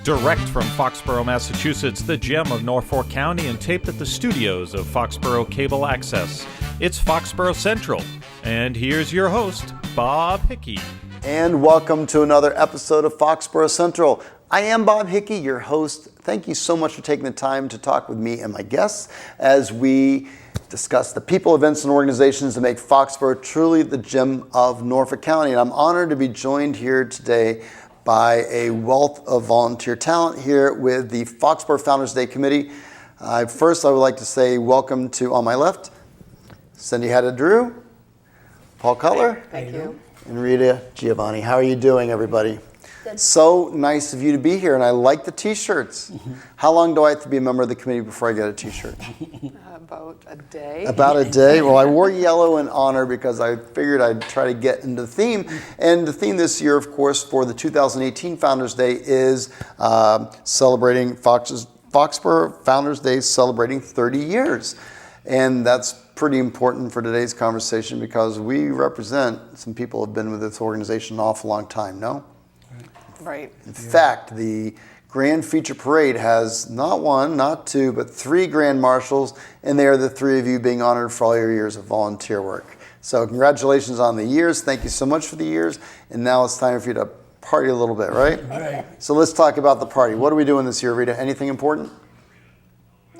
Direct from Foxborough, Massachusetts, the gem of Norfolk County, and taped at the studios of Foxborough Cable Access. It's Foxborough Central. And here's your host, Bob Hickey. And welcome to another episode of Foxborough Central. I am Bob Hickey, your host. Thank you so much for taking the time to talk with me and my guests as we discuss the people, events, and organizations that make Foxborough truly the gem of Norfolk County. And I'm honored to be joined here today by a wealth of volunteer talent here with the Foxborough Founders Day Committee. First, I would like to say welcome to, on my left, Cindy Haddad-Drew, Paul Cutler, Thank you. and Rita Giovanni. How are you doing, everybody? Good. So nice of you to be here, and I like the t-shirts. How long do I have to be a member of the committee before I get a t-shirt? About a day. About a day? Well, I wore yellow in honor because I figured I'd try to get into the theme. And the theme this year, of course, for the 2018 Founders Day is celebrating Foxborough Founders Day, celebrating 30 years. And that's pretty important for today's conversation because we represent some people who have been with this organization an awful long time, no? Right. In fact, the Grand Feature Parade has not one, not two, but three Grand Marshals, and they are the three of you being honored for all your years of volunteer work. So congratulations on the years. Thank you so much for the years. And now it's time for you to party a little bit, right? Right. So let's talk about the party. What are we doing this year, Rita? Anything important?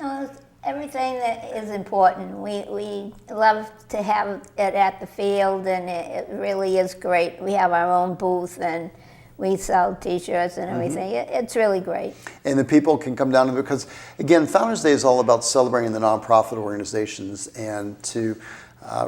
No, it's everything that is important. We love to have it at the field, and it really is great. We have our own booth, and we sell T-shirts and everything. It's really great. And the people can come down to it because, again, Founders Day is all about celebrating the nonprofit organizations and to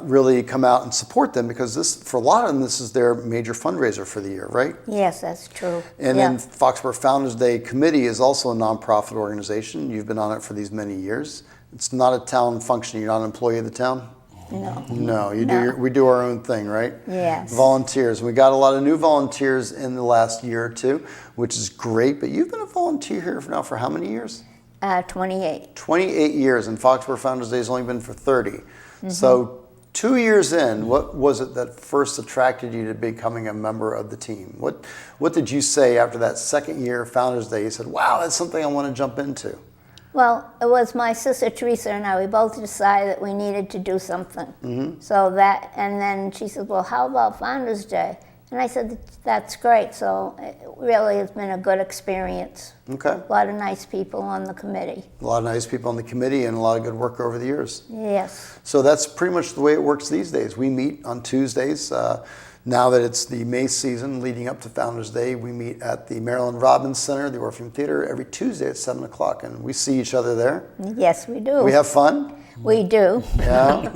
really come out and support them because this, for a lot of them, this is their major fundraiser for the year, right? Yes, that's true. And then Foxborough Founders Day Committee is also a nonprofit organization. You've been on it for these many years. It's not a town function. You're not an employee of the town? No. No, we do our own thing, right? Yes. Volunteers. We got a lot of new volunteers in the last year or two, which is great. But you've been a volunteer here now for how many years? 28. 28 years, and Foxborough Founders Day has only been for 30. So 2 years in, what was it that first attracted you to becoming a member of the team? What did you say after that second year of Founders Day? You said, wow, that's something I want to jump into. Well, it was my sister Teresa and I. We both decided that we needed to do something. So that, and then she said, well, how about Founders Day? And I said, that's great. So it really has been a good experience. Okay. A lot of nice people on the committee. A lot of nice people on the committee and a lot of good work over the years. Yes. So that's pretty much the way it works these days. We meet on Tuesdays. Now that it's the May season leading up to Founders Day, we meet at the Marilyn Robbins Center, the Orpheum Theater, every Tuesday at 7 o'clock, and we see each other there. Yes, we do. We have fun. We do. Yeah.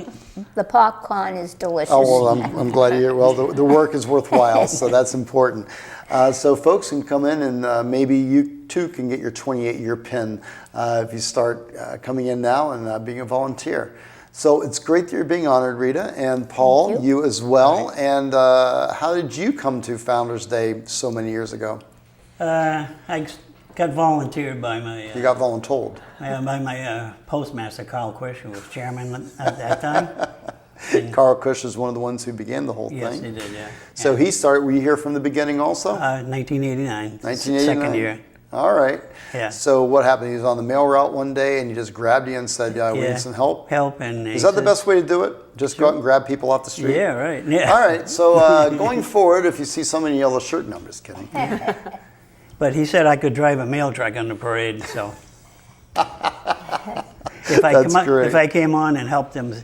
The popcorn is delicious. Oh, well, I'm glad to hear. Well, the work is worthwhile, so that's important. So folks can come in and maybe you too can get your 28-year pin if you start coming in now and being a volunteer. So it's great that you're being honored, Rita, and Paul, you as well. And how did you come to Founders Day so many years ago? I got volunteered by my You got voluntold. by my postmaster, Carl Quish, who was chairman at that time. Carl Cush is one of the ones who began the whole Yes, thing. he did, yeah. So he started, were you here from the beginning also? 1989. 1989. Second year. All right. Yeah. So what happened? He was on the mail route one day and he just grabbed you and said, we need some help? Help. And Is that the best way to do it? Just go out and grab people off the street? Yeah, right. Yeah. All right. So going forward, if you see someone in a yellow shirt, no, I'm just kidding. But he said I could drive a mail truck on the parade, so. If I came on and helped them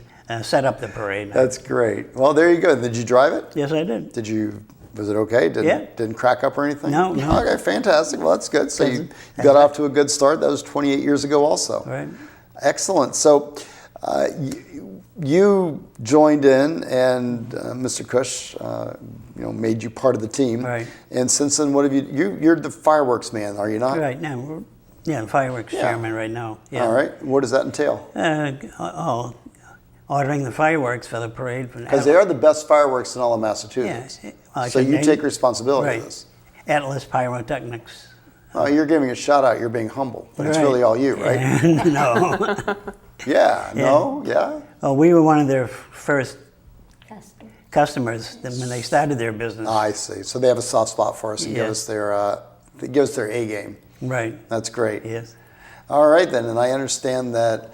set up the parade. That's great. Well, there you go. Did you drive it? Yes, I did. Was it okay? Didn't crack up or anything? No. Okay, fantastic. Well, that's good. So you got off to a good start. That was 28 years ago also. Right. Excellent. So you joined in and Mr. Cush made you part of the team. Right. And since then, what have you're the fireworks man, are you not? Right now, fireworks chairman right now. Yeah. All right. What does that entail? Ordering the fireworks for the parade. Because they are the best fireworks in all of Massachusetts. Yeah. So you take responsibility right. for this. Atlas Pyrotechnics. Oh, you're giving a shout out. You're being humble, but it's really all you, right? No. Yeah. No. Yeah. Well, we were one of their first customers when they started their business. I see. So they have a soft spot for us and give us their A game. Right. That's great. Yes. All right then, and I understand that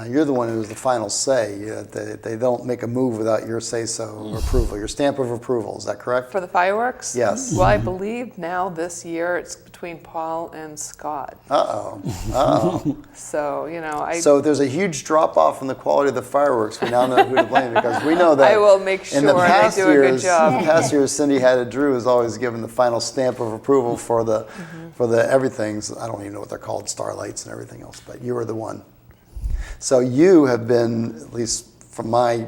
you're the one who has the final say. They don't make a move without your say-so or approval, your stamp of approval. Is that correct? For the fireworks? Yes. Well, I believe now this year it's between Paul and Scott. Uh-oh. Uh-oh. So, So if there's a huge drop-off in the quality of the fireworks, we now know who to blame because we know that I will make sure in the they past do a good years, job. In the past years, Cindy Drew has always given the final stamp of approval for the everything's. I don't even know what they're called, starlights and everything else, but you were the one. So you have been, at least from my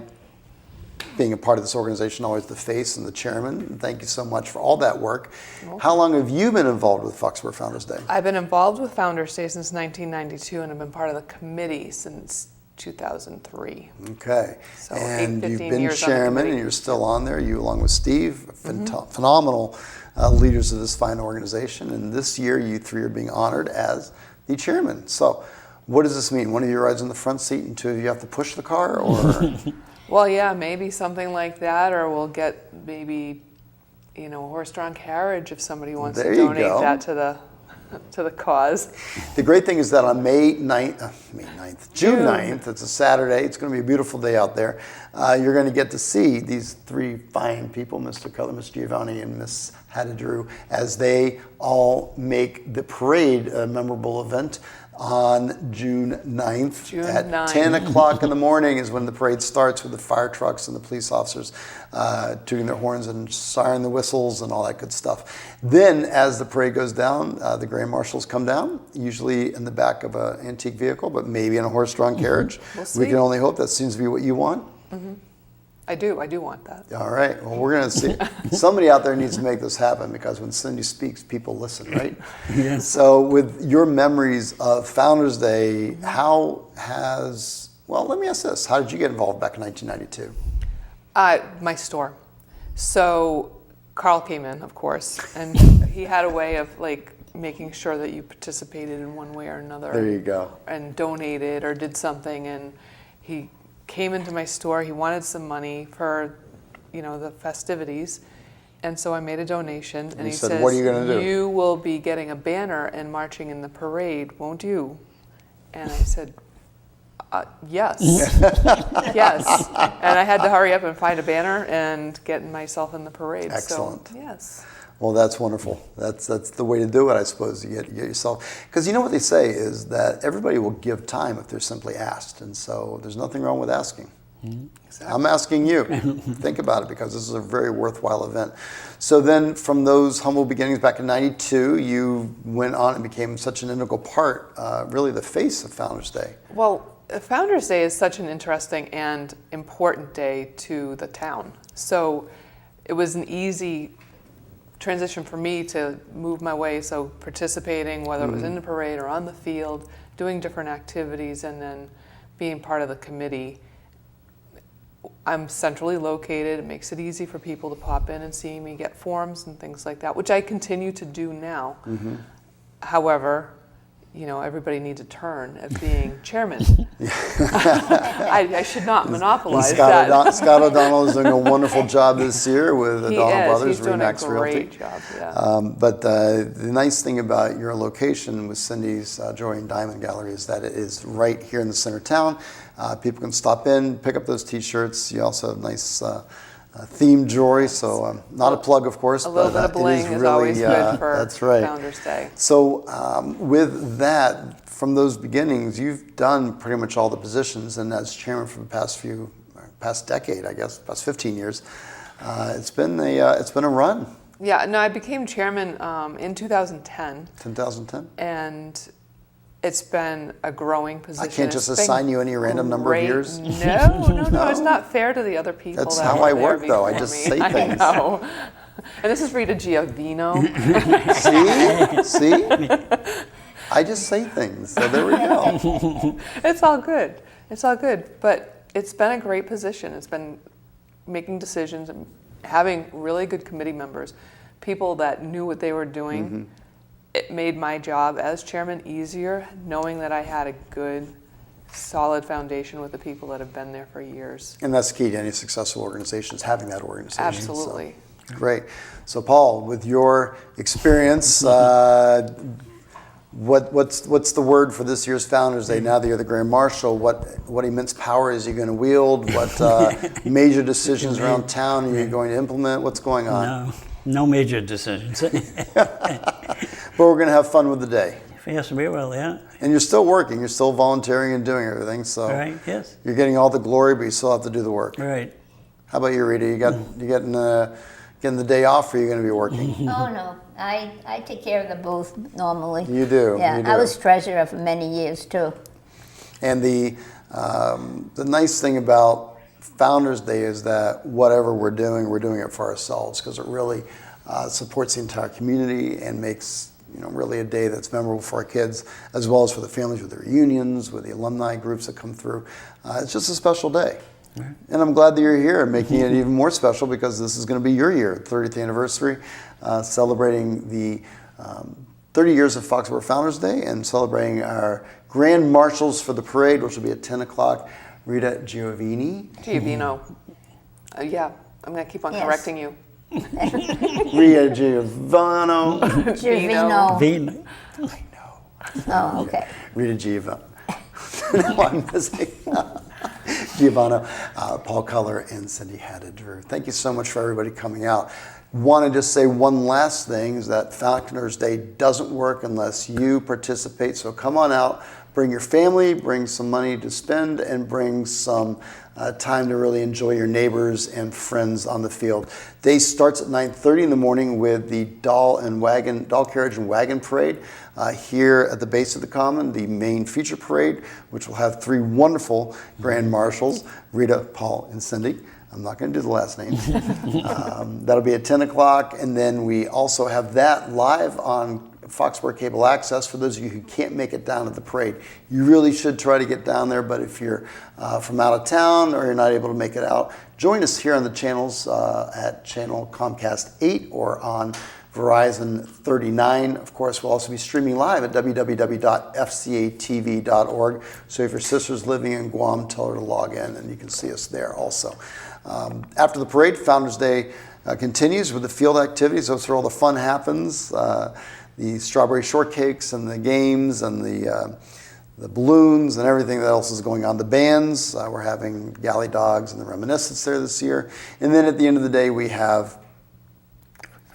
being a part of this organization, always the face and the chairman. Thank you so much for all that work. How long have you been involved with Foxborough Founders Day? I've been involved with Founders Day since 1992, and I've been part of the committee since 2003. Okay. So and 15 you've been years on the chairman committee. and you're still on there, you along with Steve, phenomenal leaders of this fine organization. And this year, you three are being honored as the chairman. So what does this mean? One of you rides in the front seat and two of you have to push the car, or? Well, yeah, maybe something like that, or we'll get maybe, a horse-drawn carriage if somebody wants There to you donate go. that to the cause. The great thing is that on June 9th, it's a Saturday, it's going to be a beautiful day out there. You're going to get to see these three fine people, Mr. Cutler, Miss Giovanni, and Miss Drew, as they all make the parade a memorable event on June 9th. June at 9th. 10 o'clock in the morning is when the parade starts with the fire trucks and the police officers tooting their horns and siren the whistles and all that good stuff. Then as the parade goes down, the grand marshals come down, usually in the back of an antique vehicle, but maybe in a horse-drawn carriage. We'll see. We can only hope. That seems to be what you want. I do want that. All right. Well, we're going to see. Somebody out there needs to make this happen because when Cindy speaks, people listen, right? Yes. So with your memories of Founders Day, let me ask this. How did you get involved back in 1992? My store. So Carl came in, of course, and he had a way of making sure that you participated in one way or another. There you go. And donated or did something, and he came into my store. He wanted some money for, the festivities, and so I made a donation. And he said, says, "What are you going to do?" "You will be getting a banner and marching in the parade, won't you?" And I said, "Yes, yes." And I had to hurry up and find a banner and get myself in the parade. Excellent. So, yes. Well, that's wonderful. That's the way to do it, I suppose, to get yourself. Because you know what they say is that everybody will give time if they're simply asked. And so there's nothing wrong with asking. Exactly. I'm asking you. Think about it because this is a very worthwhile event. So then from those humble beginnings back in 92, you went on and became such an integral part, really the face of Founders Day. Well, Founders Day is such an interesting and important day to the town. So it was an easy transition for me to move my way, so participating, whether it was in the parade or on the field, doing different activities, and then being part of the committee. I'm centrally located. It makes it easy for people to pop in and see me, get forms and things like that, which I continue to do now. However, everybody needs a turn at being chairman. I should not monopolize that. Scott O'Donnell is doing a wonderful job this year with O'Donnell Brothers, He's doing Remax a Realty. great job, yeah. But the nice thing about your location with Cindy's Joy and Diamond Gallery is that it is right here in the center of town. People can stop in, pick up those T-shirts. You also have nice themed jewelry, so not a plug, of course. A little bit of bling is always good for that's right. Founders Day. So with that, from those beginnings, you've done pretty much all the positions, and as chairman for the past decade, I guess, past 15 years, it's been a run. Yeah, no, I became chairman in 2010. 2010. And it's been a growing position. I can't just It's been assign you any random number of great. years. No, it's not fair to the other people. That's that how were I there work, though. I before just me. say things. I know. And this is Rita Giovino. See? I just say things, so there we go. It's all good. It's all good. But it's been a great position. It's been making decisions and having really good committee members, people that knew what they were doing. It made my job as chairman easier, knowing that I had a good, solid foundation with the people that have been there for years. And that's key to any successful organization, is having that organization. Absolutely. So, great. So Paul, with your experience, What's the word for this year's Founders Day? Now that you're the Grand Marshal, what immense power is you going to wield? What major decisions around town are you going to implement? What's going on? No major decisions. But we're going to have fun with the day. Yes, we will, yeah. And you're still working. You're still volunteering and doing everything. So All right, yes. you're getting all the glory, but you still have to do the work. All right. How about you, Rita? You getting the day off, or are you going to be working? Oh, no. I take care of the booth normally. You do. Yeah, you do. I was treasurer for many years, too. And the nice thing about Founders Day is that whatever we're doing it for ourselves, because it really supports the entire community and makes really a day that's memorable for our kids, as well as for the families with the reunions, with the alumni groups that come through. It's just a special day. Right. And I'm glad that you're here, making it even more special, because this is going to be your year, 30th anniversary, celebrating the 30 years of Foxborough Founders Day and celebrating our Grand Marshals for the parade, which will be at 10 o'clock. Rita Giovino. Yeah, I'm going to keep on correcting you. Rita Giovanno. Giovino. I know. Oh, okay. Rita Giovanno. No, I'm missing. Giovanno, Paul Culler, and Cindy Haddad-Drew. Thank you so much for everybody coming out. Want to just say one last thing, is that Founders Day doesn't work unless you participate. So come on out, bring your family, bring some money to spend, and bring some time to really enjoy your neighbors and friends on the field. Day starts at 9:30 in the morning with the doll carriage and wagon parade here at the base of the Common, the main feature parade, which will have three wonderful Grand Marshals, Rita, Paul, and Cindy. I'm not going to do the last names. That'll be at 10 o'clock, and then we also have that live on Foxborough Cable Access for those of you who can't make it down to the parade. You really should try to get down there, but if you're from out of town or you're not able to make it out, join us here on the channels at channel Comcast 8 or on Verizon 39. Of course, we'll also be streaming live at www.fcatv.org. So if your sister's living in Guam, tell her to log in and you can see us there also. After the parade, Founders Day continues with the field activities. That's where all the fun happens. The strawberry shortcakes and the games and the balloons and everything that else is going on. The bands, we're having Galley Dogs and the Reminiscence there this year. And then at the end of the day, we have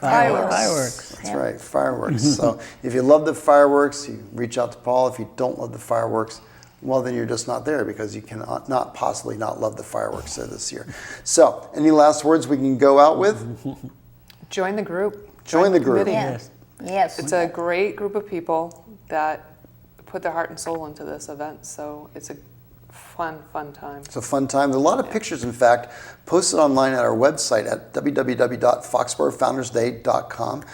Fireworks. That's right, fireworks. So if you love the fireworks, you reach out to Paul. If you don't love the fireworks, well, then you're just not there, because you cannot not possibly not love the fireworks there this year. So any last words we can go out with? Join the group. Join the group. Yes. Yes. It's a great group of people that put their heart and soul into this event, so it's a fun time. It's a fun time. There are a lot of pictures, in fact, posted online at our website at www.foxboroughfoundersday.com,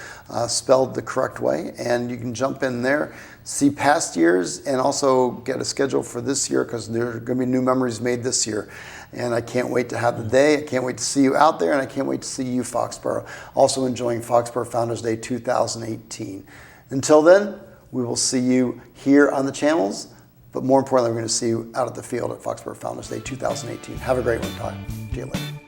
spelled the correct way, and you can jump in there, see past years, and also get a schedule for this year, because there are going to be new memories made this year. And I can't wait to have the day. I can't wait to see you out there, and I can't wait to see you, Foxborough, also enjoying Foxborough Founders Day 2018. Until then, we will see you here on the channels, but more importantly, we're going to see you out at the field at Foxborough Founders Day 2018. Have a great one, Todd. See you later.